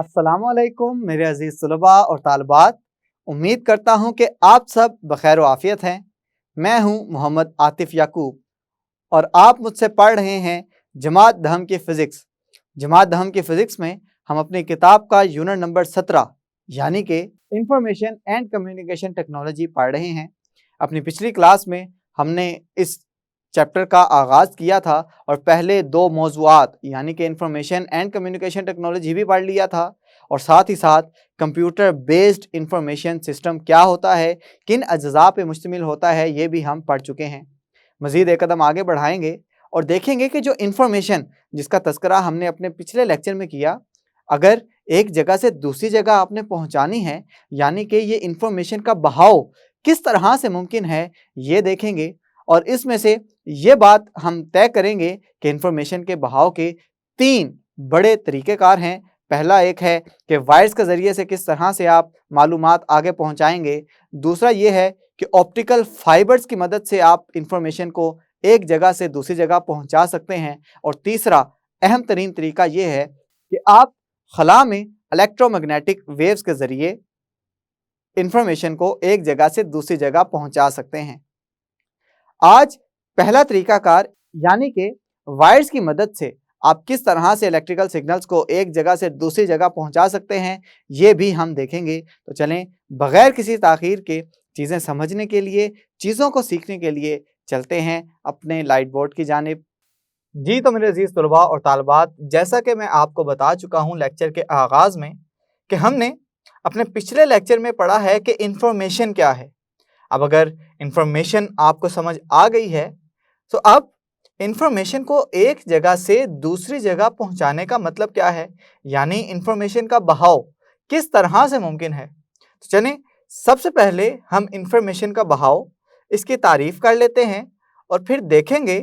अस्सलामुअलैकुम मेरे अजीज़ तलबा और तालबात। उम्मीद करता हूँ कि आप सब बखैर व आफ़ियत हैं। मैं हूँ मोहम्मद आतिफ़ याकूब और आप मुझसे पढ़ रहे हैं जमात दहम की फ़िज़िक्स। जमात दहम की फ़िज़िक्स में हम अपनी किताब का यूनिट नंबर 17 यानी कि इंफॉर्मेशन एंड कम्युनिकेशन टेक्नोलॉजी पढ़ रहे हैं। अपनी पिछली क्लास में हमने इस चैप्टर का आगाज़ किया था और पहले दो मौज़ूआत यानी कि इंफॉर्मेशन एंड कम्युनिकेशन टेक्नोलॉजी भी पढ़ लिया था और साथ ही साथ कंप्यूटर बेस्ड इंफॉर्मेशन सिस्टम क्या होता है, किन अज्जा पे मुश्तमिल होता है, ये भी हम पढ़ चुके हैं। मज़ीद एक कदम आगे बढ़ाएंगे और देखेंगे कि जो इंफॉर्मेशन जिसका तस्करा हमने अपने पिछले लेक्चर में किया, अगर एक जगह से दूसरी जगह आपने पहुंचानी है यानी कि ये इंफॉर्मेशन का बहाव किस तरह से मुमकिन है, ये देखेंगे और इसमें से ये बात हम तय करेंगे कि इंफॉर्मेशन के बहाव के 3 बड़े तरीक़ेकार हैं। पहला एक है कि वायर्स के ज़रिए से किस तरह से आप मालूमात आगे पहुंचाएंगे। दूसरा ये है कि ऑप्टिकल फाइबर्स की मदद से आप इंफॉर्मेशन को एक जगह से दूसरी जगह पहुंचा सकते हैं। और तीसरा अहम तरीन तरीका ये है कि आप खला में इलेक्ट्रोमैग्नेटिक वेव्स के ज़रिए इंफॉर्मेशन को एक जगह से दूसरी जगह पहुंचा सकते हैं। आज पहला तरीकाकार यानी कि वायर्स की मदद से आप किस तरह से इलेक्ट्रिकल सिग्नल्स को एक जगह से दूसरी जगह पहुंचा सकते हैं, ये भी हम देखेंगे। तो चलें बगैर किसी ताख़ीर के चीज़ें समझने के लिए, चीज़ों को सीखने के लिए चलते हैं अपने लाइट बोर्ड की जानिब। जी तो मेरे अजीज़ तलबा और तालबात, जैसा कि मैं आपको बता चुका हूँ लेक्चर के आगाज़ में कि हमने अपने पिछले लेक्चर में पढ़ा है कि इंफॉर्मेशन क्या है। अब अगर इंफॉर्मेशन आपको समझ आ गई है तो अब इंफॉर्मेशन को एक जगह से दूसरी जगह पहुंचाने का मतलब क्या है, यानी इंफॉर्मेशन का बहाव किस तरह से मुमकिन है। तो चलें सबसे पहले हम इंफॉर्मेशन का बहाव, इसकी तारीफ कर लेते हैं और फिर देखेंगे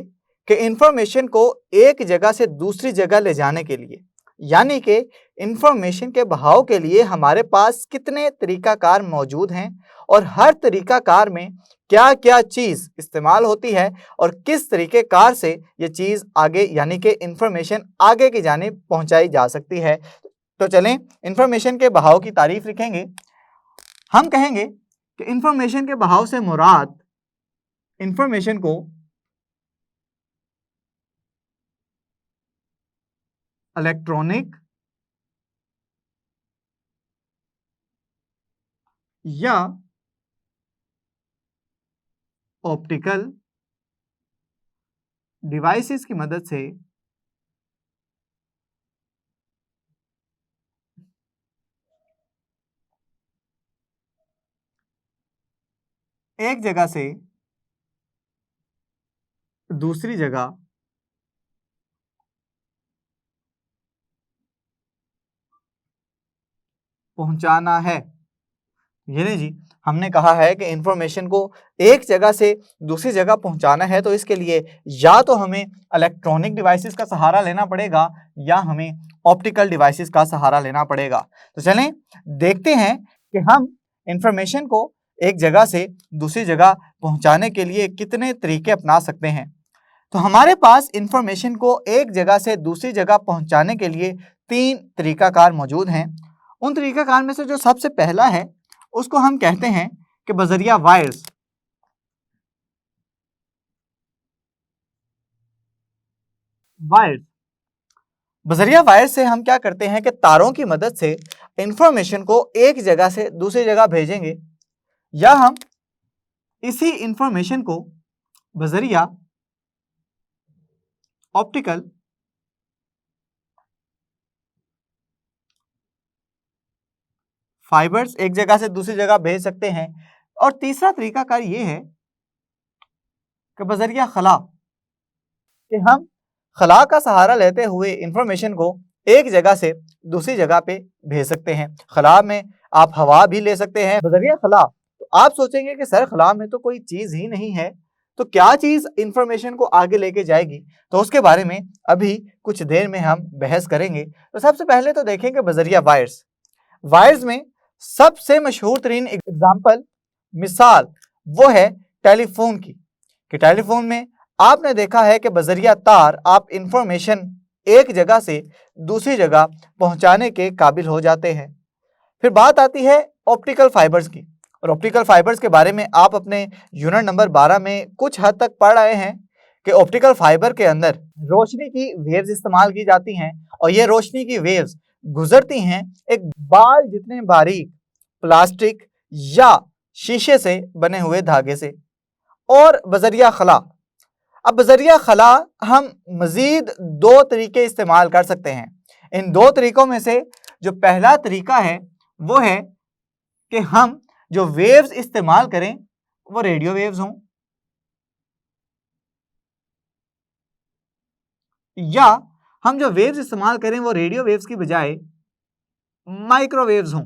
कि इंफॉर्मेशन को एक जगह से दूसरी जगह ले जाने के लिए यानी कि इंफॉर्मेशन के बहाव के लिए हमारे पास कितने तरीकाकार मौजूद हैं और हर तरीकाकार में क्या क्या चीज़ इस्तेमाल होती है और किस तरीक़ेकार से ये चीज़ आगे यानी कि इंफॉर्मेशन आगे की जानिब पहुंचाई जा सकती है। तो चलें इंफॉर्मेशन के बहाव की तारीफ लिखेंगे। हम कहेंगे कि इंफॉर्मेशन के बहाव से मुराद इंफॉर्मेशन को इलेक्ट्रॉनिक या ऑप्टिकल डिवाइसेस की मदद से एक जगह से दूसरी जगह पहुंचाना है। ये नहीं जी, हमने कहा है कि इंफॉर्मेशन को एक जगह से दूसरी जगह पहुंचाना है तो इसके लिए या तो हमें इलेक्ट्रॉनिक डिवाइसेस का सहारा लेना पड़ेगा या हमें ऑप्टिकल डिवाइसेस का सहारा लेना पड़ेगा। तो चलें देखते हैं कि हम इंफॉर्मेशन को एक जगह से दूसरी जगह पहुंचाने के लिए कितने तरीके अपना सकते हैं। तो हमारे पास इंफॉर्मेशन को एक जगह से दूसरी जगह पहुंचाने के लिए 3 तरीकाकार मौजूद हैं। उन तरीकाकार में से जो सबसे पहला है उसको हम कहते हैं कि बजरिया वायर्स। बजरिया वायर्स से हम क्या करते हैं कि तारों की मदद से इंफॉर्मेशन को एक जगह से दूसरी जगह भेजेंगे या हम इसी इंफॉर्मेशन को बजरिया ऑप्टिकल फाइबर्स एक जगह से दूसरी जगह भेज सकते हैं। और तीसरा तरीकाकार ये है कि बजरिया खला, कि हम खला का सहारा लेते हुए इंफॉर्मेशन को एक जगह से दूसरी जगह पे भेज सकते हैं। खला में आप हवा भी ले सकते हैं। बजरिया खला, तो आप सोचेंगे कि सर खला में तो कोई चीज़ ही नहीं है, तो क्या चीज़ इंफॉर्मेशन को आगे लेके जाएगी, तो उसके बारे में अभी कुछ देर में हम बहस करेंगे। तो सबसे पहले तो देखेंगे बजरिया वायर्स। वायर्स में सबसे मशहूर तरीन एग्जाम्पल, मिसाल वो है टेलीफोन की, कि टेलीफोन में आपने देखा है कि बजरिया तार आप इंफॉर्मेशन एक जगह से दूसरी जगह पहुंचाने के काबिल हो जाते हैं। फिर बात आती है ऑप्टिकल फाइबर्स की, और ऑप्टिकल फाइबर्स के बारे में आप अपने यूनिट नंबर 12 में कुछ हद तक पढ़ रहे हैं कि ऑप्टिकल फाइबर के अंदर रोशनी की वेव्स इस्तेमाल की जाती हैं, और ये रोशनी की वेव्स गुजरती हैं एक बाल जितने बारीक प्लास्टिक या शीशे से बने हुए धागे से, और बजरिया खला। अब बजरिया खला हम मजीद दो तरीके इस्तेमाल कर सकते हैं। इन दो तरीकों में से जो पहला तरीका है वो है कि हम जो वेव्स इस्तेमाल करें वो रेडियो वेव्स हों, या हम जो वेव्स इस्तेमाल करें वो रेडियो वेव्स की बजाय माइक्रोवेव्स हों।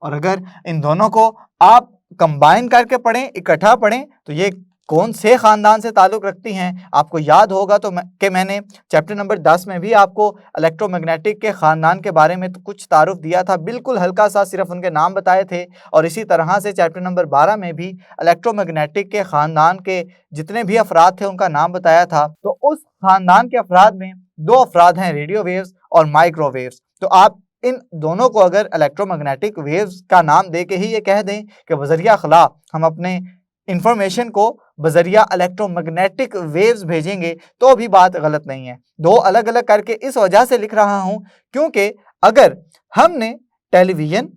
और अगर इन दोनों को आप कंबाइन करके पढ़ें, इकट्ठा पढ़ें, तो ये कौन से खानदान से ताल्लुक़ रखती हैं। आपको याद होगा तो कि मैंने चैप्टर नंबर 10 में भी आपको इलेक्ट्रोमैग्नेटिक के ख़ानदान के बारे में तो कुछ तारुफ दिया था, बिल्कुल हल्का सा सिर्फ उनके नाम बताए थे। और इसी तरह से चैप्टर नंबर 12 में भी इलेक्ट्रोमैग्नेटिक के ख़ानदान के जितने भी अफराद थे उनका नाम बताया था। तो उस ख़ानदान के अफराद में दो अफराद हैं, रेडियो वेव्स और माइक्रोवेव्स। तो आप इन दोनों को अगर इलेक्ट्रोमैग्नेटिक वेव्स का नाम दे के ही ये कह दें कि बजरिया खला हम अपने इंफॉर्मेशन को बजरिया इलेक्ट्रोमैग्नेटिक वेव्स भेजेंगे, तो भी बात गलत नहीं है। दो अलग अलग करके इस वजह से लिख रहा हूं क्योंकि अगर हमने टेलीविजन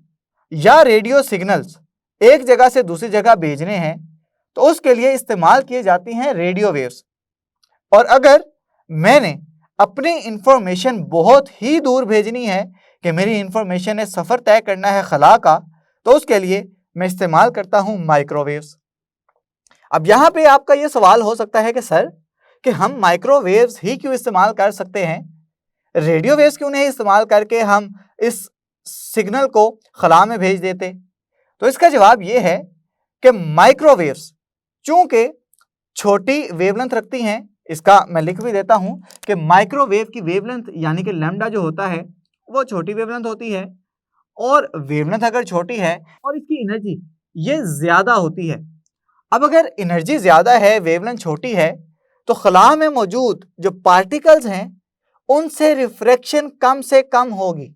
या रेडियो सिग्नल्स एक जगह से दूसरी जगह भेजने हैं तो उसके लिए इस्तेमाल किए जाती हैं रेडियो वेव्स। और अगर मैंने अपनी इंफॉर्मेशन बहुत ही दूर भेजनी है कि मेरी इंफॉर्मेशन ने सफ़र तय करना है खला का, तो उसके लिए मैं इस्तेमाल करता हूं माइक्रोवेव्स। अब यहाँ पे आपका ये सवाल हो सकता है कि सर कि हम माइक्रोवेव्स ही क्यों इस्तेमाल कर सकते हैं, रेडियो वेव्स क्यों नहीं इस्तेमाल करके हम इस सिग्नल को खला में भेज देते। तो इसका जवाब ये है कि माइक्रोवेव्स चूंकि छोटी वेवलेंथ रखती हैं, इसका मैं लिख भी देता हूं कि माइक्रोवेव की वेवलेंथ यानी कि लैम्डा जो होता है वो छोटी वेवलेंथ होती है, और वेवलेंथ अगर छोटी है और इसकी एनर्जी ये ज्यादा होती है। अब अगर एनर्जी ज्यादा है, वेवलेंथ छोटी है, तो खला में मौजूद जो पार्टिकल्स हैं उनसे रिफ्रैक्शन कम से कम होगी।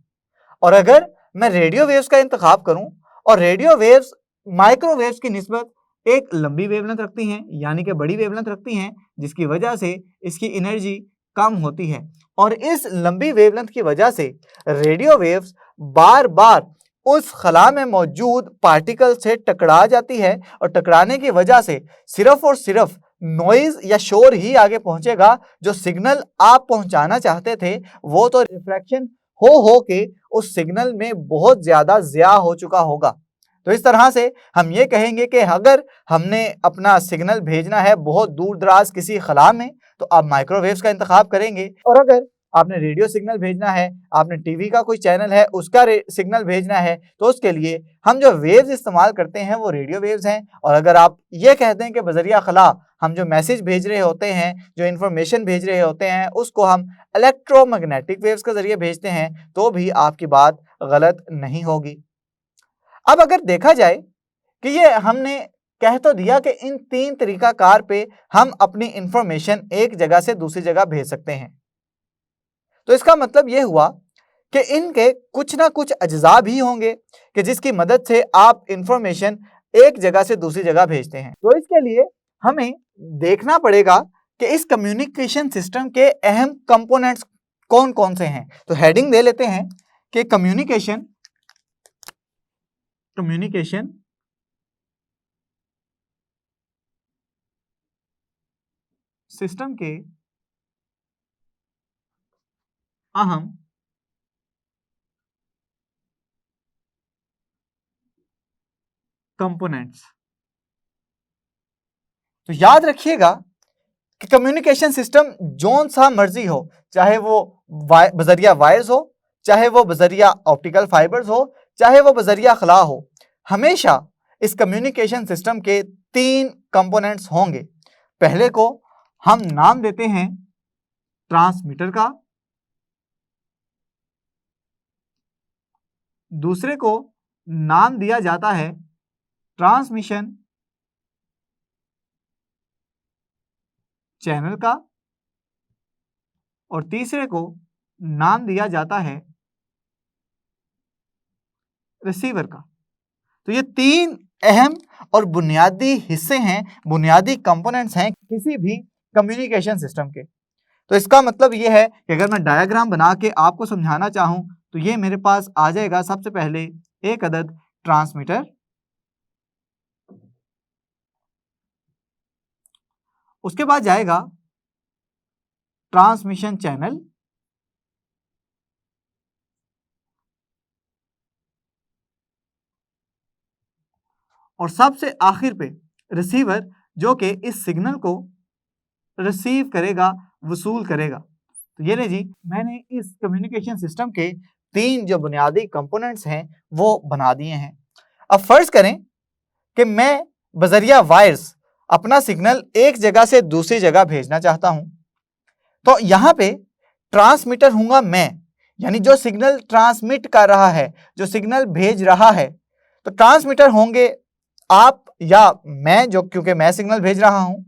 और अगर मैं रेडियो वेव्स का इंतखाब करूं, और रेडियो वेव्स माइक्रोवेव्स की निस्बत एक लंबी वेवलेंथ रखती हैं यानी कि बड़ी वेवलेंथ रखती हैं, जिसकी वजह से इसकी एनर्जी कम होती है, और इस लंबी वेवलेंथ की वजह से रेडियो वेव्स बार बार उस खला में मौजूद पार्टिकल से टकरा जाती है, और टकराने की वजह से सिर्फ और सिर्फ नॉइज या शोर ही आगे पहुंचेगा। जो सिग्नल आप पहुंचाना चाहते थे वो तो रिफ्रैक्शन हो के उस सिग्नल में बहुत ज्यादा ज़िया हो चुका होगा। तो इस तरह से हम ये कहेंगे कि अगर हमने अपना सिग्नल भेजना है बहुत दूर दराज किसी खला में, तो आप माइक्रोवेव्स का इंतखाब करेंगे। और अगर आपने रेडियो सिग्नल भेजना है, आपने टीवी का कोई चैनल है उसका सिग्नल भेजना है, तो उसके लिए हम जो वेव्स इस्तेमाल करते हैं वो रेडियो वेव्स हैं। और अगर आप ये कहते हैं कि बजरिया खला हम जो मैसेज भेज रहे होते हैं, जो इन्फॉर्मेशन भेज रहे होते हैं, उसको हम इलेक्ट्रोमैग्नेटिक वेव्स के जरिए भेजते हैं, तो भी आपकी बात गलत नहीं होगी। अब अगर देखा जाए कि ये हमने कह तो दिया कि इन तीन तरीकाकार पे हम अपनी इंफॉर्मेशन एक जगह से दूसरी जगह भेज सकते हैं, तो इसका मतलब ये हुआ कि इनके कुछ ना कुछ अज्जा भी होंगे कि जिसकी मदद से आप इंफॉर्मेशन एक जगह से दूसरी जगह भेजते हैं। तो इसके लिए हमें देखना पड़ेगा कि इस कम्युनिकेशन सिस्टम के अहम कंपोनेंट्स कौन कौन से हैं। तो हेडिंग दे लेते हैं कि कम्युनिकेशन सिस्टम के अहम कंपोनेंट्स। तो याद रखिएगा कि कम्युनिकेशन सिस्टम जोन सा मर्जी हो, चाहे वो बजरिया वायर्स हो, चाहे वो बजरिया ऑप्टिकल फाइबर्स हो, चाहे वो बजरिया खला हो, हमेशा इस कम्युनिकेशन सिस्टम के तीन कंपोनेंट्स होंगे। पहले को हम नाम देते हैं ट्रांसमीटर का, दूसरे को नाम दिया जाता है ट्रांसमिशन चैनल का, और तीसरे को नाम दिया जाता है रिसीवर का। तो ये तीन अहम और बुनियादी हिस्से हैं, बुनियादी कंपोनेंट्स हैं किसी भी कम्युनिकेशन सिस्टम के। तो इसका मतलब ये है कि अगर मैं डायग्राम बना के आपको समझाना चाहूं तो ये मेरे पास आ जाएगा सबसे पहले एक अदद ट्रांसमीटर, उसके बाद जाएगा ट्रांसमिशन चैनल, और सबसे आखिर पे रिसीवर, जो कि इस सिग्नल को रिसीव करेगा, वसूल करेगा। तो ये ले जी, मैंने इस कम्युनिकेशन सिस्टम के तीन जो बुनियादी कंपोनेंट्स हैं वो बना दिए हैं। अब फर्ज करें कि मैं बजरिया वायर्स अपना सिग्नल एक जगह से दूसरी जगह भेजना चाहता हूं। तो यहां पे ट्रांसमीटर हूंगा मैं, यानी जो सिग्नल ट्रांसमिट कर रहा है, जो सिग्नल भेज रहा है। तो ट्रांसमीटर होंगे आप या मैं, जो क्योंकि मैं सिग्नल भेज रहा हूं।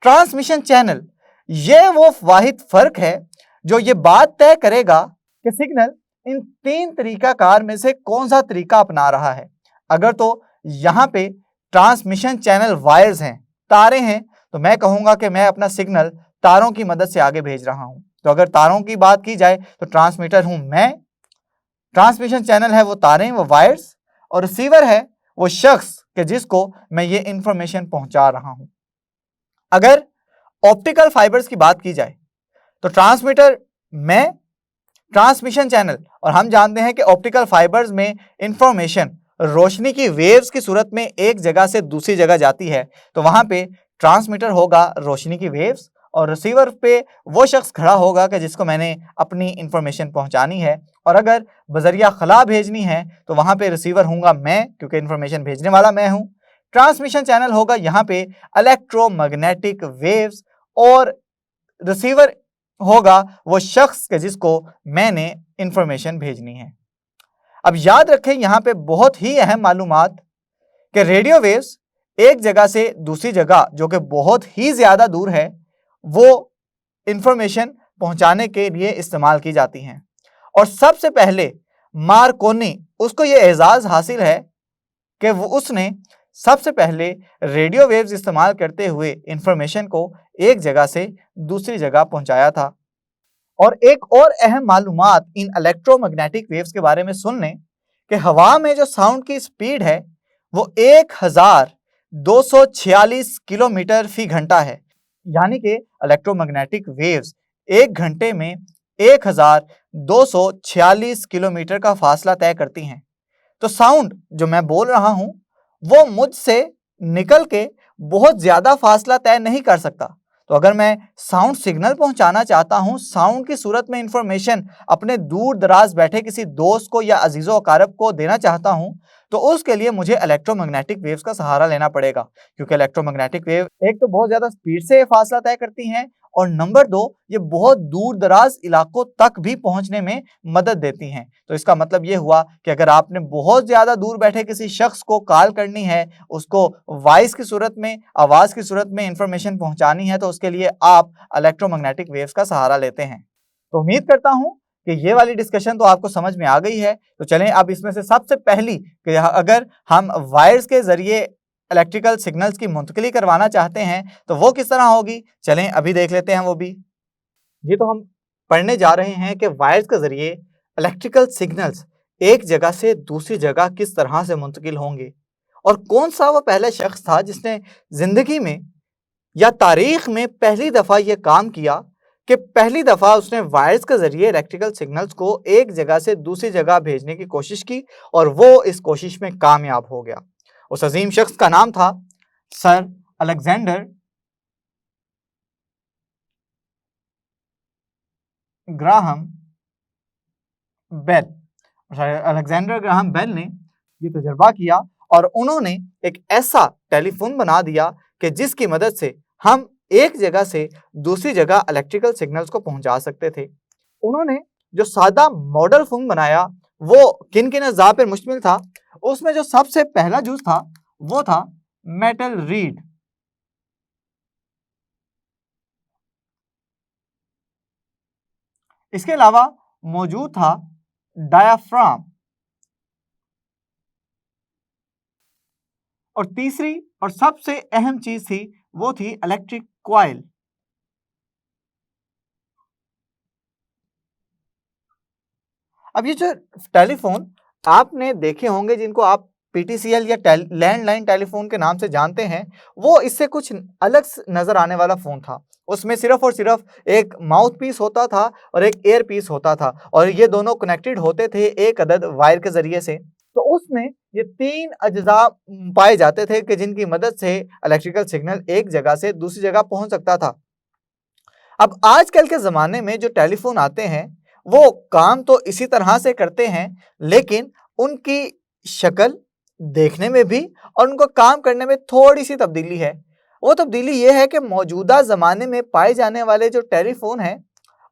ट्रांसमिशन चैनल, ये वो वाहिद फर्क है जो ये बात तय करेगा कि सिग्नल इन तीन तरीकाकार में से कौन सा तरीका अपना रहा है। अगर तो यहां पे ट्रांसमिशन चैनल वायर्स हैं, तारे हैं, तो मैं कहूंगा कि मैं अपना सिग्नल तारों की मदद से आगे भेज रहा हूं। तो अगर तारों की बात की जाए तो ट्रांसमीटर हूं मैं, ट्रांसमिशन चैनल है वो तारें, वो वायर्स, और रिसीवर है वो शख्स कि जिसको मैं ये इंफॉर्मेशन पहुंचा रहा हूं। अगर ऑप्टिकल फाइबर्स की बात की जाए तो ट्रांसमीटर मैं, ट्रांसमिशन चैनल, और हम जानते हैं कि ऑप्टिकल फाइबर्स में इंफॉर्मेशन रोशनी की वेव्स की सूरत में एक जगह से दूसरी जगह जाती है। तो वहां पे ट्रांसमीटर होगा रोशनी की वेव्स, और रिसीवर पे वो शख्स खड़ा होगा कि जिसको मैंने अपनी इंफॉर्मेशन पहुंचानी है। और अगर बजरिया खला भेजनी है तो वहां पे रिसीवर हूंगा मैं, क्योंकि इंफॉर्मेशन भेजने वाला मैं हूं। ट्रांसमिशन चैनल होगा यहाँ पे इलेक्ट्रोमैग्नेटिक वेव्स, और रिसीवर होगा वो शख्स के जिसको मैंने इंफॉर्मेशन भेजनी है। अब याद रखें यहाँ पे बहुत ही अहम मालूमात कि रेडियो वेव्स एक जगह से दूसरी जगह, जो कि बहुत ही ज्यादा दूर है, वो इंफॉर्मेशन पहुंचाने के लिए इस्तेमाल की जाती हैं। और सबसे पहले मार्कोनी, उसको ये एजाज हासिल है कि वो उसने सबसे पहले रेडियो वेव्स इस्तेमाल करते हुए इंफॉर्मेशन को एक जगह से दूसरी जगह पहुंचाया था। और एक और अहम मालूमात इन इलेक्ट्रोमैग्नेटिक वेव्स के बारे में सुन लें कि हवा में जो साउंड की स्पीड है वो 1246 किलोमीटर फी घंटा है। यानी कि इलेक्ट्रोमैग्नेटिक वेव्स एक घंटे में 1246 किलोमीटर का फासला तय करती हैं। तो साउंड जो मैं बोल रहा हूं वो मुझसे निकल के बहुत ज्यादा फासला तय नहीं कर सकता। तो अगर मैं साउंड सिग्नल पहुंचाना चाहता हूं, साउंड की सूरत में इंफॉर्मेशन अपने दूर दराज बैठे किसी दोस्त को या अजीजो अकारब को देना चाहता हूं, तो उसके लिए मुझे इलेक्ट्रोमैग्नेटिक वेव्स का सहारा लेना पड़ेगा। क्योंकि इलेक्ट्रोमैग्नेटिक वेव एक तो बहुत ज्यादा स्पीड से फासला तय करती हैं, और नंबर दो, ये बहुत दूर दराज इलाकों तक भी पहुंचने में मदद देती हैं। तो इसका मतलब ये हुआ कि अगर आपने बहुत ज्यादा दूर बैठे किसी शख्स को कॉल करनी है, उसको वॉइस की सूरत में, आवाज की सूरत में इंफॉर्मेशन पहुंचानी है, तो उसके लिए आप इलेक्ट्रोमैग्नेटिक वेव्स का सहारा लेते हैं। तो उम्मीद करता हूं कि ये वाली डिस्कशन तो आपको समझ में आ गई है। तो चलें अब इसमें से सबसे पहली कि अगर हम वायर्स के जरिए इलेक्ट्रिकल सिग्नल्स की मुंतकिली करवाना चाहते हैं तो वो किस तरह होगी, चलें अभी देख लेते हैं वो भी। ये तो हम पढ़ने जा रहे हैं कि वायर्स के जरिए इलेक्ट्रिकल सिग्नल्स एक जगह से दूसरी जगह किस तरह से मुंतकिल होंगे, और कौन सा वो पहला शख्स था जिसने जिंदगी में या तारीख में पहली दफा ये काम किया कि पहली दफा उसने वायर्स के जरिए इलेक्ट्रिकल सिग्नल्स को एक जगह से दूसरी जगह भेजने की कोशिश की, और वो इस कोशिश में कामयाब हो गया। उस अजीम शख्स का नाम था sir Alexander Graham Bell. Alexander Graham Bell ने ये तजर्बा किया, और उन्होंने एक ऐसा टेलीफोन बना दिया कि जिसकी मदद से हम एक जगह से दूसरी जगह इलेक्ट्रिकल सिग्नल्स को पहुंचा सकते थे। उन्होंने जो सादा मॉडल फोन बनाया वो किन किन अज़ा पर मुश्तमिल था, उसमें जो सबसे पहला जूस था वो था मेटल रीड। इसके अलावा मौजूद था डायाफ्राम, और तीसरी और सबसे अहम चीज थी वो थी इलेक्ट्रिक कॉइल। अब ये जो टेलीफोन आपने देखे होंगे, जिनको आप पीटीसीएल या लैंडलाइन टेलीफोन के नाम से जानते हैं, वो इससे कुछ अलग नजर आने वाला फोन था। उसमें सिर्फ और सिर्फ एक माउथ पीस होता था और एक एयर पीस होता था, और ये दोनों कनेक्टेड होते थे एक अदद वायर के जरिए से। तो उसमें ये 3 अज्जा पाए जाते थे कि जिनकी मदद से इलेक्ट्रिकल सिग्नल एक जगह से दूसरी जगह पहुंच सकता था। अब आजकल के ज़माने में जो टेलीफोन आते हैं वो काम तो इसी तरह से करते हैं, लेकिन उनकी शक्ल देखने में भी और उनको काम करने में थोड़ी सी तब्दीली है। वो तब्दीली ये है कि मौजूदा ज़माने में पाए जाने वाले जो टेलीफोन हैं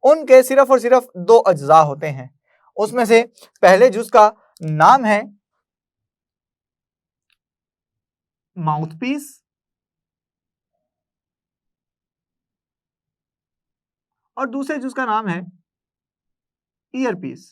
उनके सिर्फ और सिर्फ 2 अज्जा होते हैं। उसमें से पहले जिसका नाम है माउथपीस और दूसरे जिसका नाम है ईयरपीस।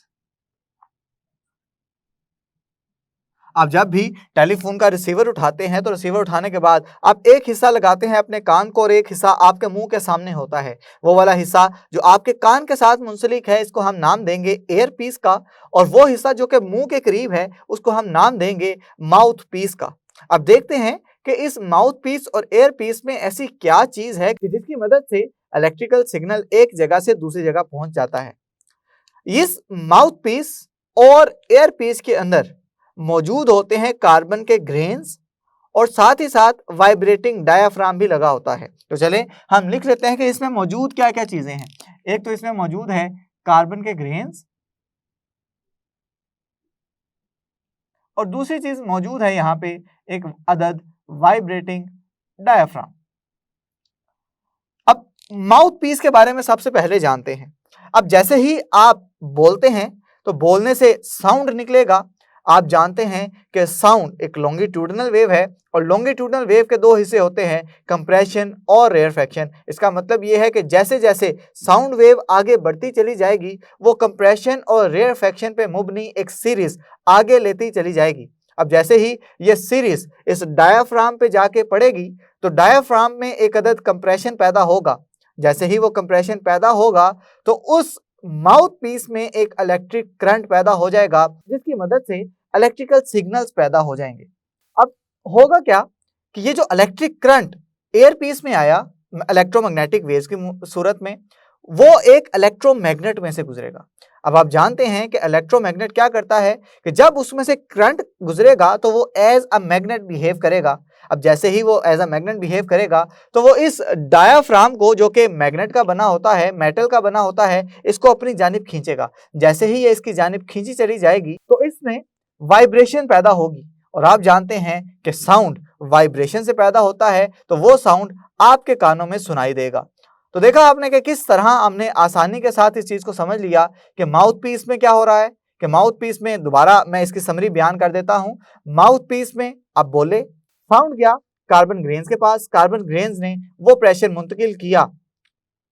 आप जब भी टेलीफोन का रिसीवर उठाते हैं तो रिसीवर उठाने के बाद आप एक हिस्सा लगाते हैं अपने कान को और एक हिस्सा आपके मुंह के सामने होता है। वो वाला हिस्सा जो आपके कान के साथ मुंसलिक है इसको हम नाम देंगे एयर पीस का, और वो हिस्सा जो कि मुंह के करीब है उसको हम नाम देंगे माउथ पीस का। अब देखते हैं कि इस माउथ पीस और एयर पीस में ऐसी क्या चीज है कि जिसकी मदद से इलेक्ट्रिकल सिग्नल एक जगह से दूसरी जगह पहुंच जाता है। इस माउथ पीस और एयर पीस के अंदर मौजूद होते हैं कार्बन के ग्रेन्स और साथ ही साथ वाइब्रेटिंग डायाफ्राम भी लगा होता है। तो चलें हम लिख लेते हैं कि इसमें मौजूद क्या क्या चीजें हैं। एक तो इसमें मौजूद है कार्बन के ग्रेन्स, और दूसरी चीज मौजूद है यहाँ पे एक अदद वाइब्रेटिंग डायाफ्राम। अब माउथ पीस के बारे में सबसे पहले जानते हैं। अब जैसे ही आप बोलते हैं तो बोलने से साउंड निकलेगा। आप जानते हैं कि साउंड एक लॉन्गिट्यूडनल वेव है और लॉन्गिट्यूडनल वेव के 2 हिस्से होते हैं, कंप्रेशन और रेयरफैक्शन। इसका मतलब यह है कि जैसे जैसे साउंड वेव आगे बढ़ती चली जाएगी वो कंप्रेशन और रेयरफैक्शन पे मुबनी एक सीरीज आगे लेती चली जाएगी। अब जैसे ही ये सीरीज इस डायाफ्राम पे जाके पड़ेगी तो डायाफ्राम में एक अदद कंप्रेशन पैदा होगा। जैसे ही वो कंप्रेशन पैदा होगा तो उस माउथ पीस में एक इलेक्ट्रिक करंट पैदा हो जाएगा, जिसकी मदद से इलेक्ट्रिकल सिग्नल्स पैदा हो जाएंगे। अब होगा क्या कि ये जो इलेक्ट्रिक करंट एयर पीस में आया इलेक्ट्रोमैग्नेटिक वेव्स की सूरत में, वो एक इलेक्ट्रोमैग्नेट में से गुजरेगा। अब आप जानते हैं कि इलेक्ट्रोमैग्नेट क्या करता है कि जब उसमें से करंट गुजरेगा तो वो एज अ मैग्नेट बिहेव करेगा। अब जैसे ही वो एज अ मैग्नेट बिहेव करेगा तो वो इस डायाफ्राम को, जो कि मैग्नेट का बना होता है, मेटल का बना होता है, इसको अपनी जानिब खींचेगा। जैसे ही ये इसकी जानिब खींची चली जाएगी तो इसमें वाइब्रेशन पैदा होगी, और आप जानते हैं कि साउंड वाइब्रेशन से पैदा होता है, तो वो साउंड आपके कानों में सुनाई देगा। तो देखा आपने कि किस तरह हमने आसानी के साथ इस चीज को समझ लिया कि माउथ पीस में क्या हो रहा है। कि माउथ पीस में, दोबारा मैं इसकी समरी बयान कर देता हूं, माउथ पीस में अब बोले, साउंड गया कार्बन ग्रेन्स के पास, कार्बन ग्रेन्स ने वो प्रेशर मुंतकिल किया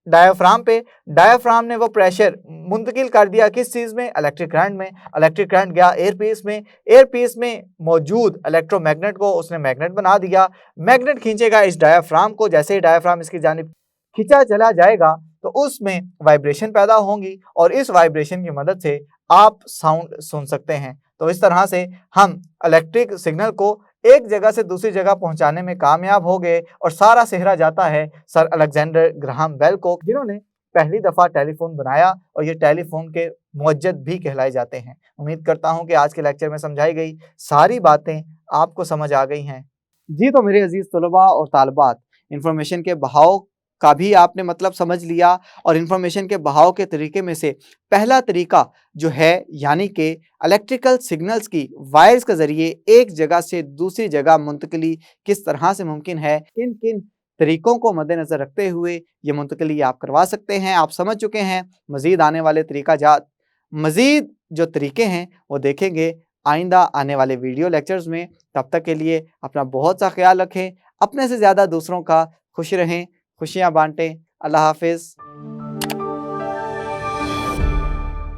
डायाफ्राम पे, डायाफ्राम ने वो प्रेशर मुंतकिल कर दिया किस चीज में, इलेक्ट्रिक करंट में। इलेक्ट्रिक करंट गया एयर पीस में, एयर पीस में मौजूद इलेक्ट्रोमैग्नेट को उसने मैग्नेट बना दिया। मैग्नेट खींचेगा इस डायाफ्राम को, जैसे ही डायाफ्राम इसकी जानिब खींचा चला जाएगा तो उसमें वाइब्रेशन पैदा होंगी और इस वाइब्रेशन की मदद से आप साउंड सुन सकते हैं। तो इस तरह से हम इलेक्ट्रिक सिग्नल को एक जगह से दूसरी जगह पहुंचाने में कामयाब हो गए, और सारा सेहरा जाता है सर अलेक्जेंडर ग्राहम बेल को, जिन्होंने पहली दफा टेलीफोन बनाया और ये टेलीफोन के मुअज्जद भी कहलाए जाते हैं। उम्मीद करता हूं कि आज के लेक्चर में समझाई गई सारी बातें आपको समझ आ गई हैं। जी, तो मेरे अजीज तलबा और तालिबात, इंफॉर्मेशन के बहाव का भी आपने मतलब समझ लिया, और इंफॉर्मेशन के बहाव के तरीके में से पहला तरीका जो है, यानी कि इलेक्ट्रिकल सिग्नल्स की वायर्स के ज़रिए एक जगह से दूसरी जगह मुंतकली किस तरह से मुमकिन है, किन किन तरीकों को मद्देनज़र रखते हुए ये मुंतकली आप करवा सकते हैं, आप समझ चुके हैं। मज़ीद आने वाले तरीका जात, मज़ीद जो तरीके हैं वो देखेंगे आइंदा आने वाले वीडियो लेक्चर्स में। तब तक के लिए अपना बहुत सा ख्याल रखें, अपने से ज़्यादा दूसरों का खुश रहें, खुशियाँ बांटें। अल्लाह हाफिज़।